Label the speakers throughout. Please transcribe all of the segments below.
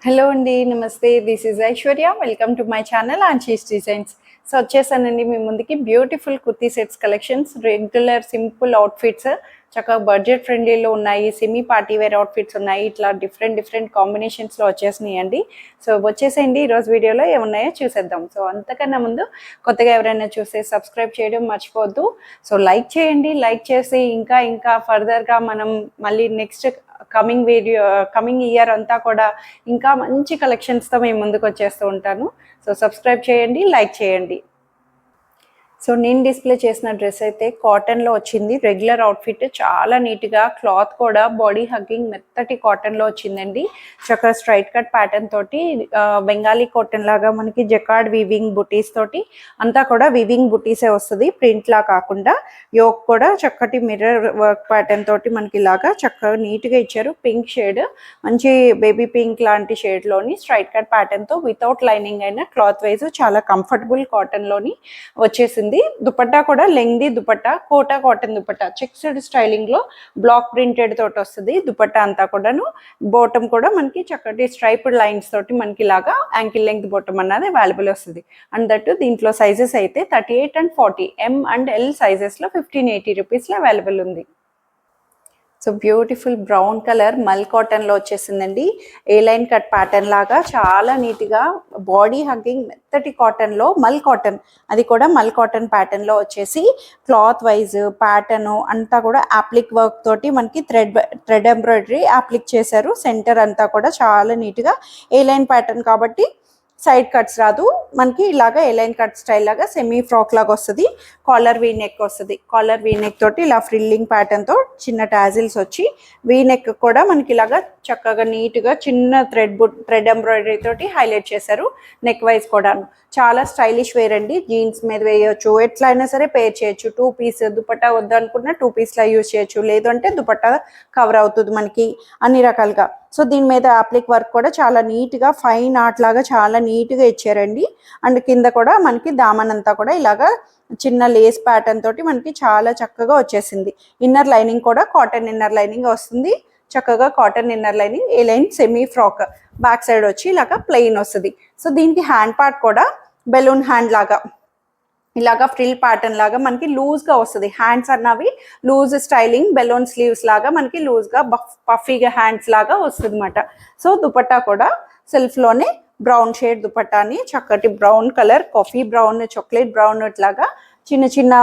Speaker 1: Hello అండి, నమస్తే. This is Aishwarya. Welcome to my channel Anshi's designs. So వచ్చేసానండి మీ ముందుకి beautiful kurti sets collections, regular simple outfits, చక్కగా బడ్జెట్ ఫ్రెండ్లీలో ఉన్నాయి, సెమీ పార్టీ వేర్ అవుట్ఫిట్స్ ఉన్నాయి. ఇట్లా డిఫరెంట్ కాంబినేషన్స్లో వచ్చేసినాయి అండి. సో వచ్చేసేయండి, ఈరోజు వీడియోలో ఏమున్నాయో చూసేద్దాం. సో అంతకన్నా ముందు కొత్తగా ఎవరైనా చూస్తే సబ్స్క్రైబ్ చేయడం మర్చిపోవద్దు. సో లైక్ చేయండి. లైక్ చేసి ఇంకా ఫర్దర్గా మనం మళ్ళీ నెక్స్ట్ కమింగ్ ఇయర్ అంతా కూడా ఇంకా మంచి కలెక్షన్స్తో మేము ముందుకు వచ్చేస్తూ ఉంటాను. సో సబ్స్క్రైబ్ చేయండి, లైక్ చేయండి. సో నేను డిస్ప్లే చేసిన డ్రెస్ అయితే కాటన్లో వచ్చింది. రెగ్యులర్ అవుట్ఫిట్, చాలా నీట్గా, క్లాత్ కూడా బాడీ హగ్గింగ్ మెత్తటి కాటన్లో వచ్చిందండి. చక్కగా స్ట్రైట్ కట్ ప్యాటర్న్ తోటి బెంగాలీ కాటన్ లాగా మనకి జకార్డ్ వీవింగ్ బుటీస్ తోటి అంతా కూడా వీవింగ్ బుటీసే వస్తుంది, ప్రింట్లా కాకుండా. యోక్ కూడా చక్కటి మిర్రర్ వర్క్ ప్యాటర్న్ తోటి మనకి ఇలాగా చక్కగా నీట్గా ఇచ్చారు. పింక్ షేడ్, మంచి బేబీ పింక్ లాంటి షేడ్లోని స్ట్రైట్ కట్ ప్యాటర్న్తో వితౌట్ లైనింగ్ అయినా క్లాత్ వైజ్ చాలా కంఫర్టబుల్ కాటన్లోని వచ్చేసింది. దుపట్టా కూడా lengthy dupatta, Kota cotton dupatta, checked styling లో బ్లాక్ ప్రింటెడ్ తోటి వస్తుంది. దుపట్టా అంతా కూడాను. బోటం కూడా మనకి చక్కటి స్ట్రైప్డ్ లైన్స్ తోటి మనకి ఇలాగా యాంకిల్ లెంగ్త్ బోటం అన్నది అవైలబుల్ వస్తుంది. అండ్ దట్టు దీంట్లో సైజెస్ అయితే 38 and 40 M and L sizes లో 1580 రూపీస్ లో అవైలబుల్ ఉంది. సో బ్యూటిఫుల్ బ్రౌన్ కలర్ మల్ కాటన్లో వచ్చేసిందండి. ఏ లైన్ కట్ ప్యాటర్న్ లాగా చాలా నీట్గా బాడీ హగ్గింగ్ మెత్తటి కాటన్లో మల్ కాటన్, అది కూడా మల్ కాటన్ ప్యాటర్న్లో వచ్చేసి క్లాత్ వైజ్ ప్యాటర్న్ అంతా కూడా యాప్లిక్ వర్క్ తోటి మనకి థ్రెడ్ ఎంబ్రాయిడరీ యాప్లిక్ చేశారు. సెంటర్ అంతా కూడా చాలా నీట్గా ఏ లైన్ ప్యాటర్న్ కాబట్టి సైడ్ కట్స్ రాదు మనకి, ఇలాగా ఎలైన్ కట్ స్టైల్ లాగా సెమీ ఫ్రాక్ లాగా వస్తుంది. కాలర్ వీ నెక్ వస్తుంది. కాలర్ వీ నెక్ తోటి ఇలా ఫ్రిల్లింగ్ ప్యాటర్న్ తో చిన్న టాజిల్స్ వచ్చి, వీ నెక్ కూడా మనకి ఇలాగా చక్కగా నీట్గా చిన్న థ్రెడ్ ఎంబ్రాయిడరీ తోటి హైలైట్ చేశారు. నెక్ వైజ్ కూడా చాలా స్టైలిష్ వేర్ అండి. జీన్స్ మీద వేయచ్చు, ఎట్లా అయినా సరే పేర్ చేయొచ్చు. 2 పీస్ దుపట్టా వద్దనుకున్న 2 పీస్లా యూజ్ చేయొచ్చు, లేదు అంటే దుపట్టా కవర్ అవుతుంది మనకి అన్ని రకాలుగా. సో దీని మీద అప్లిక్ వర్క్ కూడా చాలా నీట్గా ఫైన్ ఆర్ట్ లాగా చాలా నీట్గా ఇచ్చారండి. అండ్ కింద కూడా మనకి దామన్ అంతా కూడా ఇలాగా చిన్న లేస్ ప్యాటర్న్ తోటి మనకి చాలా చక్కగా వచ్చేసింది. ఇన్నర్ లైనింగ్ కూడా కాటన్ ఇన్నర్ లైనింగ్ వస్తుంది. చక్కగా cotton inner lining, A line semi frock, back side వచ్చి ఇలాగా ప్లెయిన్ వస్తుంది. సో దీనికి హ్యాండ్ పార్ట్ కూడా బెలూన్ హ్యాండ్ లాగా ఇలాగా ఫ్రిల్ ప్యాటర్న్ లాగా మనకి లూజ్గా వస్తుంది. హ్యాండ్స్ అన్నవి లూజ్ స్టైలింగ్ బెలూన్ స్లీవ్స్ లాగా మనకి లూజ్గా పఫీగా హ్యాండ్స్ లాగా వస్తుంది అనమాట. సో దుపట్టా కూడా సెల్ఫ్లోనే బ్రౌన్ షేడ్ దుపట్టాని చక్కటి brown colour, coffee brown, chocolate brown ఇట్లాగా చిన్న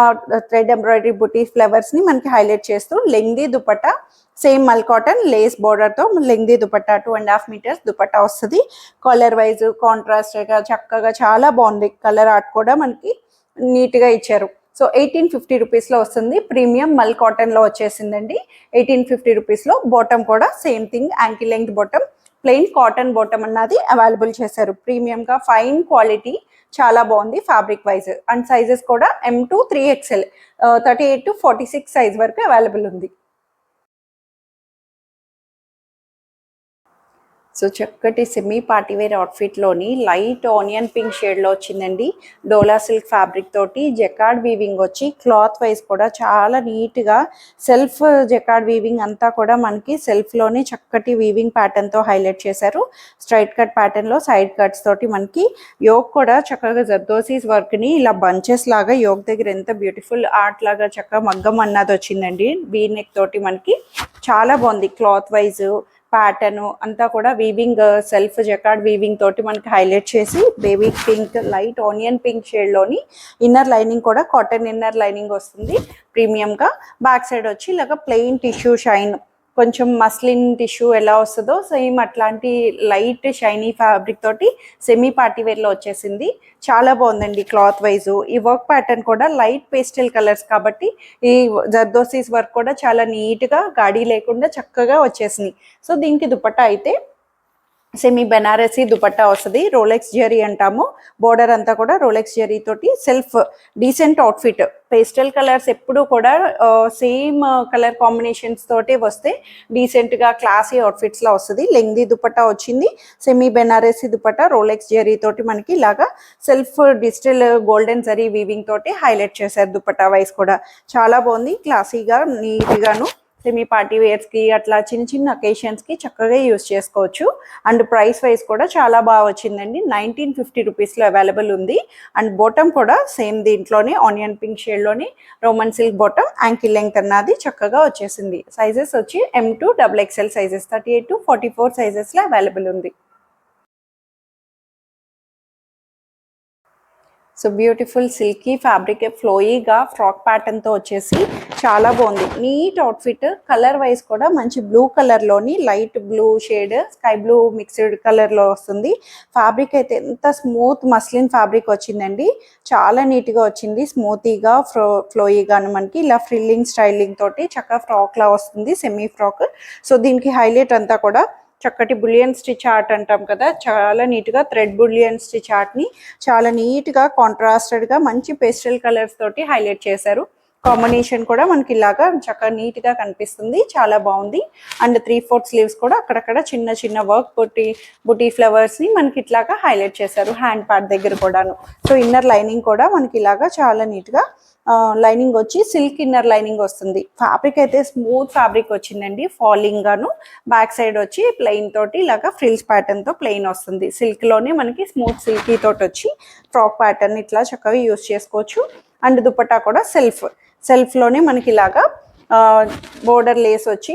Speaker 1: థ్రెడ్ ఎంబ్రాయిడరీ బుటీ ఫ్లవర్స్ని మనకి హైలైట్ చేస్తూ lengthy dupatta, same mul cotton lace బోర్డర్తో లెంగ్దీ దుపట్టా 2.5 meters దుపట్టా వస్తుంది. కలర్ వైజ్ కాంట్రాస్ట్గా చక్కగా చాలా బాగుంది. కలర్ ఆర్ట్ కూడా మనకి నీట్గా ఇచ్చారు. సో 1850 రూపీస్లో వస్తుంది. ప్రీమియం మల్ కాటన్లో వచ్చేసిందండి. 1850 రూపీస్లో. బాటమ్ కూడా same thing, ankle length bottom, plain cotton bottom అన్నది అవైలబుల్ చేశారు. ప్రీమియంగా ఫైన్ క్వాలిటీ, చాలా బాగుంది ఫ్యాబ్రిక్ వైజ్. అండ్ సైజెస్ కూడా M to 3XL, 38 to 46 size వరకు అవైలబుల్ ఉంది. సో చక్కటి సెమీ పార్టీవేర్ అవుట్ఫిట్లోని లైట్ ఆనియన్ పింక్ షేడ్లో వచ్చిందండి. డోలా సిల్క్ ఫ్యాబ్రిక్ తోటి జకార్డ్ వీవింగ్ వచ్చి క్లాత్ వైజ్ కూడా చాలా నీట్గా సెల్ఫ్ జకార్డ్ వీవింగ్ అంతా కూడా మనకి సెల్ఫ్లోనే చక్కటి వీవింగ్ ప్యాటర్న్తో హైలైట్ చేశారు. స్ట్రైట్ కట్ ప్యాటర్న్లో సైడ్ కట్స్ తోటి మనకి యోక్ కూడా చక్కగా జర్దోసీస్ వర్క్ని ఇలా బంచెస్ లాగా యోక్ దగ్గర ఎంత బ్యూటిఫుల్ ఆర్ట్ లాగా చక్కగా మగ్గం అన్నది వచ్చిందండి. వీ నెక్ తోటి మనకి చాలా బాగుంది. క్లాత్ వైజ్ ప్యాటర్న్ అంతా కూడా వీవింగ్ సెల్ఫ్ జకార్డ్ వీవింగ్ తోటి మనకి హైలైట్ చేసి baby pink, light onion pink షేడ్లోని ఇన్నర్ లైనింగ్ కూడా కాటన్ ఇన్నర్ లైనింగ్ వస్తుంది ప్రీమియంగా. బ్యాక్ సైడ్ వచ్చి ఇలాగ ప్లెయిన్ టిష్యూ షైన్, కొంచెం మస్లిన్ టిష్యూ ఎలా వస్తుందో సేమ్ అట్లాంటి లైట్ షైనీ ఫ్యాబ్రిక్ తోటి సెమీ పార్టీవేర్లో వచ్చేసింది. చాలా బాగుందండి క్లాత్ వైజ్. ఈ వర్క్ ప్యాటర్న్ కూడా లైట్ పేస్టల్ కలర్స్ కాబట్టి ఈ జర్దోసీస్ వర్క్ కూడా చాలా నీట్గా గాడి లేకుండా చక్కగా వచ్చేసింది. సో దీనికి దుపట్టా అయితే సెమీ బెనారసీ దుపట్టా వస్తుంది. రోలెక్స్ జరీ అంటాము. బోర్డర్ అంతా కూడా రోలెక్స్ జరీ తోటి self decent outfit. Pastel colours ఎప్పుడు కూడా సేమ్ కలర్ కాంబినేషన్స్ తోటి వస్తే డీసెంట్గా క్లాసీ అవుట్ఫిట్స్లో వస్తుంది. లెంగ్దీ దుపట్టా వచ్చింది. సెమీ బెనారసీ దుపట్టా రోలెక్స్ జరీ తోటి మనకి ఇలాగా self digital golden zari weaving తోటి హైలైట్ చేశారు. దుపట్టా వైస్ కూడా చాలా బాగుంది, క్లాసీగా నీట్గాను సెమీ పార్టీ వేర్స్కి అట్లా చిన్న చిన్న అకేషన్స్కి చక్కగా యూస్ చేసుకోవచ్చు. అండ్ ప్రైస్ వైజ్ కూడా చాలా బాగా వచ్చిందండి. 1950 రూపీస్లో అవైలబుల్ ఉంది. అండ్ బాటమ్ కూడా సేమ్ దీంట్లోనే ఆనియన్ పింక్ షేడ్లోని roman silk bottom, ankle length అన్నది చక్కగా వచ్చేసింది. సైజెస్ వచ్చి M2 XXL సైజెస్ 38 to 44 సైజెస్లో అవైలబుల్ ఉంది. సో బ్యూటిఫుల్ సిల్కీ ఫ్యాబ్రిక్ ఫ్లోయీగా ఫ్రాక్ ప్యాటర్న్తో వచ్చేసి చాలా బాగుంది. Neat outfit. కలర్ వైజ్ కూడా మంచి బ్లూ కలర్లోని light blue shade, sky blue mixed కలర్లో వస్తుంది. ఫ్యాబ్రిక్ అయితే ఎంత స్మూత్ మస్లిన్ ఫ్యాబ్రిక్ వచ్చిందండి. చాలా నీట్గా వచ్చింది. స్మూతీగా ఫ్లోయీగా మనకి ఇలా ఫ్రిల్లింగ్ స్టైలింగ్ తోటి చక్కగా ఫ్రాక్లా వస్తుంది, సెమీ ఫ్రాక్. సో దీనికి హైలైట్ అంతా కూడా చక్కటి బులియన్ స్టిచ్ ఆర్ట్ అంటాం కదా, చాలా నీట్గా థ్రెడ్ బులియన్ స్టిచ్ ఆర్ట్ని చాలా నీట్గా కాంట్రాస్టెడ్గా మంచి పేస్టల్ కలర్స్ తోటి హైలైట్ చేశారు. కాంబినేషన్ కూడా మనకి ఇలాగా చక్కగా నీట్గా కనిపిస్తుంది, చాలా బాగుంది. అండ్ 3/4 స్లీవ్స్ కూడా అక్కడక్కడ చిన్న చిన్న వర్క్ బుటీ ఫ్లవర్స్ని మనకి ఇట్లాగా హైలైట్ చేశారు హ్యాండ్ పార్ట్ దగ్గర కూడాను. సో ఇన్నర్ లైనింగ్ కూడా మనకి ఇలాగా చాలా నీట్గా లైనింగ్ వచ్చి సిల్క్ ఇన్నర్ లైనింగ్ వస్తుంది. ఫ్యాబ్రిక్ అయితే స్మూత్ ఫ్యాబ్రిక్ వచ్చిందండి. ఫాలింగ్ గాను బ్యాక్ సైడ్ వచ్చి ప్లెయిన్ తోటి ఇలాగా ఫ్రిల్స్ ప్యాటర్న్ తో ప్లెయిన్ వస్తుంది. సిల్క్ లోనే మనకి స్మూత్ సిల్కీ తోటి వచ్చి ఫ్రాక్ ప్యాటర్న్ ఇట్లా చక్కగా యూస్ చేసుకోవచ్చు. అండ్ దుపట్టా కూడా సెల్ఫ్ లోనే మనకి ఇలాగా బోర్డర్ లేస్ వచ్చి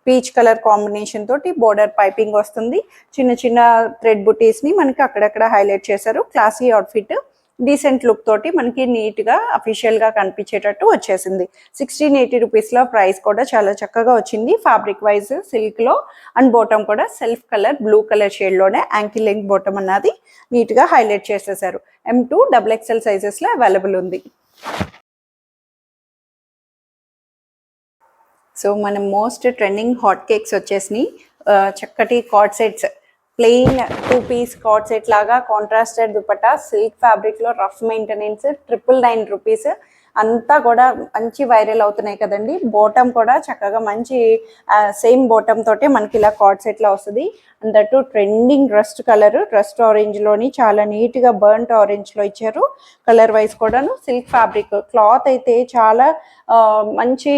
Speaker 1: పీచ్ కలర్ కాంబినేషన్ తోటి బోర్డర్ పైపింగ్ వస్తుంది. చిన్న చిన్న థ్రెడ్ బుటీస్ ని మనకి అక్కడక్కడ హైలైట్ చేశారు. క్లాసీ అవుట్ఫిట్, డీసెంట్ లుక్ తోటి మనకి నీట్గా అఫీషియల్గా కనిపించేటట్టు వచ్చేసింది. 1680 రూపీస్లో ప్రైస్ కూడా చాలా చక్కగా వచ్చింది. ఫ్యాబ్రిక్ వైజ్ సిల్క్లో అండ్ బాటమ్ కూడా సెల్ఫ్ కలర్ బ్లూ కలర్ షేడ్లోనే యాంకిల్ లెంగ్త్ బాటమ్ అన్నది నీట్గా హైలైట్ చేసేసారు. M2 XXL సైజెస్లో అవైలబుల్ ఉంది. సో మన మోస్ట్ ట్రెండింగ్ హాట్ కేక్స్ వచ్చేసినాయి. చక్కటి cord sets, plain 2 piece cord set లాగా కాంట్రాస్టెడ్ దుపట్టా సిల్క్ ఫ్యాబ్రిక్లో రఫ్ మెయింటెనెన్స్ 999 రూపీస్. అంతా కూడా మంచి వైరల్ అవుతున్నాయి కదండి. బాటమ్ కూడా చక్కగా మంచి సేమ్ బాటమ్ తోటే మనకి ఇలా కార్డ్ సెట్లో వస్తుంది. And that trending rust colour, rust ఆరెంజ్లోని చాలా నీట్గా బర్న్ట్ ఆరెంజ్లో ఇచ్చారు. కలర్ వైజ్ కూడాను సిల్క్ ఫ్యాబ్రిక్. క్లాత్ అయితే చాలా మంచి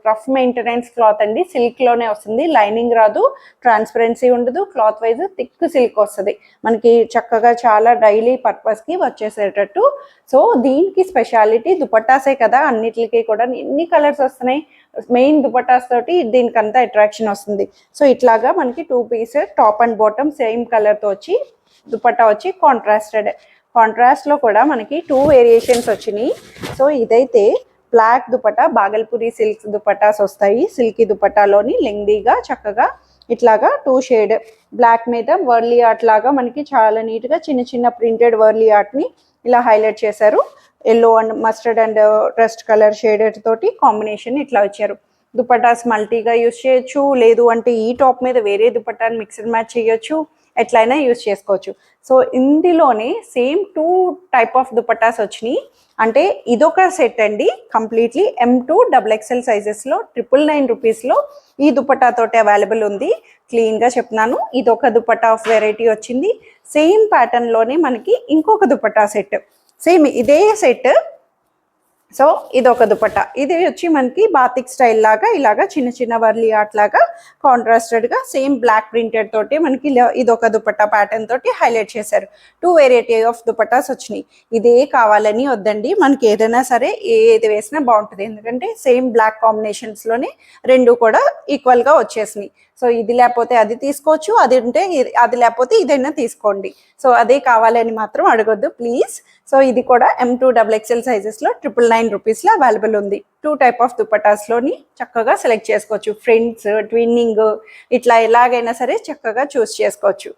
Speaker 1: రఫ్ మెయింటెనెన్స్ క్లాత్ అండి. సిల్క్లోనే వస్తుంది, లైనింగ్ రాదు, ట్రాన్స్పరెన్సీ ఉండదు. క్లాత్ వైజ్ థిక్ సిల్క్ వస్తుంది మనకి చక్కగా, చాలా డైలీ పర్పస్కి వచ్చేసేటట్టు. సో దీనికి స్పెషాలిటీ దుపట్టాసే కదా, అన్నిటికీ కూడా ఎన్ని కలర్స్ వస్తున్నాయి. మెయిన్ దుపట్టాస్ తోటి దీనికి అంతా అట్రాక్షన్ వస్తుంది. సో ఇట్లాగా మనకి 2 piece top and bottom same కలర్తో వచ్చి దుపట్టా వచ్చి కాంట్రాస్ట్లో కూడా మనకి 2 వేరియేషన్స్ వచ్చినాయి. సో ఇదైతే బ్లాక్ దుపట్టా, బాగల్పూరి సిల్క్ దుపట్టాస్ వస్తాయి. సిల్కీ దుపట్టాలోని లెంగ్దీగా చక్కగా ఇట్లాగా 2 షేడ్ బ్లాక్ మీద వర్లీ ఆర్ట్ లాగా మనకి చాలా నీట్గా చిన్న చిన్న ప్రింటెడ్ వర్లీ ఆర్ట్ని ఇలా హైలైట్ చేశారు. Yellow and mustard and rust colour shaded తోటి కాంబినేషన్ ఇట్లా వచ్చారు. దుపట్టాస్ మల్టీగా యూస్ చేయొచ్చు, లేదు అంటే ఈ టాప్ మీద వేరే దుపట్టాని మిక్స్డ్ మ్యాచ్ చేయొచ్చు, ఎట్లయినా యూస్ చేసుకోవచ్చు. సో ఇందులోనే సేమ్ 2 టైప్ ఆఫ్ దుపట్టాస్ వచ్చినాయి. అంటే ఇదొక సెట్ అండి, కంప్లీట్లీ M2 XXL సైజెస్లో 999 రూపీస్లో ఈ దుపట్టా తోటి అవైలబుల్ ఉంది. క్లీన్గా చెప్తున్నాను, ఇదొక దుపట్టా ఆఫ్ వెరైటీ వచ్చింది. సేమ్ ప్యాటర్న్లోనే మనకి ఇంకొక దుపట్టా సెట్, సేమ్ ఇదే సెట్. సో ఇదొక దుపట్టా, ఇది వచ్చి మనకి బాతిక్ స్టైల్ లాగా ఇలాగా చిన్న చిన్న వర్లీ ఆర్ట్ లాగా కాంట్రాస్టెడ్గా సేమ్ బ్లాక్ ప్రింటెడ్ తోటి మనకి ఇదొక దుపట్టా ప్యాటర్న్ తోటి హైలైట్ చేశారు. 2 వెరైటీ ఆఫ్ దుపట్టాస్ వచ్చినాయి. ఇదే కావాలని వద్దండి, మనకి ఏదైనా సరే ఏది వేసినా బాగుంటుంది. ఎందుకంటే సేమ్ బ్లాక్ కాంబినేషన్స్లోనే 2 కూడా ఈక్వల్గా వచ్చేసినాయి. సో ఇది లేకపోతే అది తీసుకోవచ్చు, అది ఉంటే అది లేకపోతే ఇదైనా తీసుకోండి. సో అదే కావాలని మాత్రం అడగొద్దు ప్లీజ్. సో ఇది కూడా M2 XXL సైజెస్లో 999 రూపీస్లో అవైలబుల్ ఉంది. 2 టైప్ ఆఫ్ దుపట్టాస్లోని చక్కగా సెలెక్ట్ చేసుకోవచ్చు. ఫ్రింట్స్, ట్విన్నింగ్, ఇట్లా ఎలాగైనా సరే చక్కగా చూస్ చేసుకోవచ్చు.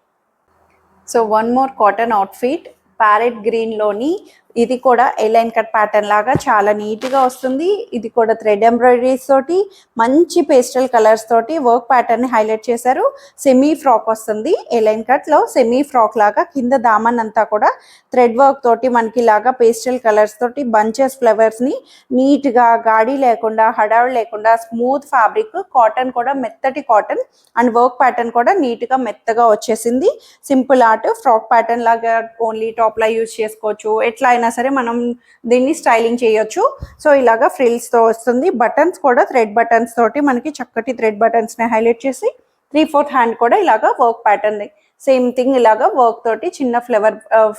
Speaker 1: So one more cotton outfit, parrot గ్రీన్లోని ఇది కూడా ఎలైన్ కట్ ప్యాటర్న్ లాగా చాలా నీట్గా వస్తుంది. ఇది కూడా థ్రెడ్ ఎంబ్రాయిడరీస్ తోటి మంచి పేస్టల్ కలర్స్ తోటి వర్క్ ప్యాటర్న్ని హైలైట్ చేశారు. సెమీ ఫ్రాక్ వస్తుంది, ఎలైన్ కట్లో సెమీ ఫ్రాక్ లాగా కింద దామన్ అంతా కూడా థ్రెడ్ వర్క్ తోటి మనకి లాగా పేస్టల్ కలర్స్ తోటి బంచెస్ ఫ్లవర్స్ని నీట్గా, గాడి లేకుండా, హడావుడి లేకుండా స్మూత్ ఫ్యాబ్రిక్. కాటన్ కూడా మెత్తటి కాటన్ అండ్ వర్క్ ప్యాటర్న్ కూడా నీట్గా మెత్తగా వచ్చేసింది. సింపుల్ ఆర్ట్, ఫ్రాక్ ప్యాటర్న్ లాగా ఓన్లీ టాప్లా యూజ్ చేసుకోవచ్చు, ఎట్లా అయినా అయినా సరే మనం దీన్ని స్టైలింగ్ చేయొచ్చు. సో ఇలాగా ఫ్రిల్స్తో వస్తుంది. బటన్స్ కూడా థ్రెడ్ బటన్స్ తోటి మనకి చక్కటి థ్రెడ్ బటన్స్ని హైలైట్ చేసి 3/4 హ్యాండ్ కూడా ఇలాగా వర్క్ ప్యాటర్న్ సేమ్ థింగ్ ఇలాగా వర్క్ తోటి చిన్న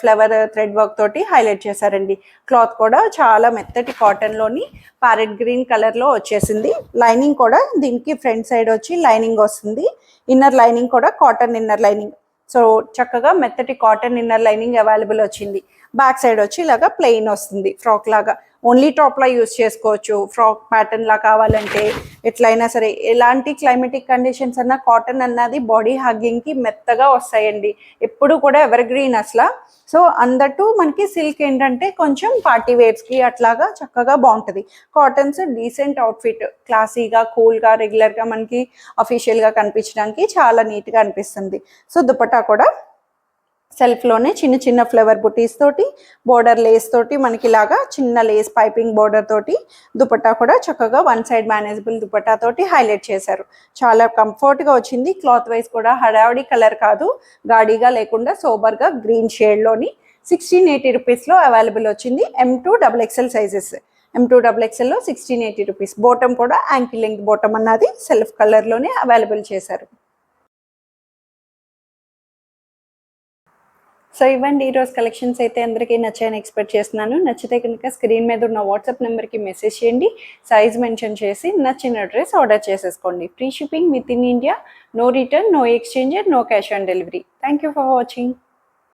Speaker 1: ఫ్లవర్ థ్రెడ్ వర్క్ తోటి హైలైట్ చేశారండి. క్లాత్ కూడా చాలా మెత్తటి కాటన్లోని ప్యారెట్ గ్రీన్ కలర్లో వచ్చేసింది. లైనింగ్ కూడా దీనికి ఫ్రంట్ సైడ్ వచ్చి లైనింగ్ వస్తుంది. ఇన్నర్ లైనింగ్ కూడా కాటన్ ఇన్నర్ లైనింగ్. సో చక్కగా మెత్తటి కాటన్ ఇన్నర్ లైనింగ్ అవైలబుల్ వచ్చింది. బ్యాక్ సైడ్ వచ్చి ఇలాగా ప్లెయిన్ వస్తుంది. ఫ్రాక్ లాగా ఓన్లీ టాప్లా యూస్ చేసుకోవచ్చు. ఫ్రాక్ ప్యాటర్న్ లా కావాలంటే ఎట్లయినా సరే, ఎలాంటి క్లైమేటిక్ కండిషన్స్ అన్నా కాటన్ అన్నది బాడీ హగ్గింగ్కి మెత్తగా వస్తాయండి. ఎప్పుడు కూడా ఎవర్ గ్రీన్ అసలు. సో అందట్టు మనకి సిల్క్ ఏంటంటే కొంచెం పార్టీ వేర్స్కి అట్లాగా చక్కగా బాగుంటుంది. కాటన్స్ డీసెంట్ అవుట్ఫిట్, క్లాసీగా కూల్గా రెగ్యులర్గా మనకి అఫీషియల్గా కనిపించడానికి చాలా నీట్గా అనిపిస్తుంది. సో దుపట్టా కూడా సెల్ఫ్లోనే చిన్న చిన్న ఫ్లవర్ బుటీస్ తోటి బోర్డర్ లేస్ తోటి మనకి ఇలాగా చిన్న లేస్ పైపింగ్ బోర్డర్ తోటి దుపట్టా కూడా చక్కగా వన్ సైడ్ మేనేజబుల్ దుపట్టా తోటి హైలైట్ చేశారు. చాలా కంఫర్ట్గా వచ్చింది. క్లాత్ వైజ్ కూడా హడావిడి కలర్ కాదు, గాడిగా లేకుండా సోబర్గా గ్రీన్ షేడ్లోని 1680 రూపీస్లో అవైలబుల్ వచ్చింది. M2 XXL sizes. M2 XXLలో 1680 rupees. Bottom కూడా యాంకిల్ లెంగ్త్ బోటమ్ అన్నది సెల్ఫ్ కలర్లోనే అవైలబుల్ చేశారు. సో ఇవ్వండి ఈరోజు కలెక్షన్స్ అయితే అందరికీ నచ్చాయని ఎక్స్పెక్ట్ చేస్తున్నాను. నచ్చితే కనుక స్క్రీన్ మీద ఉన్న వాట్సాప్ నెంబర్కి మెసేజ్ చేయండి. సైజ్ మెన్షన్ చేసి నచ్చిన డ్రెస్ ఆర్డర్ చేసేసుకోండి. Free shipping within India. No return, no exchange, no cash on delivery. Thank you for watching.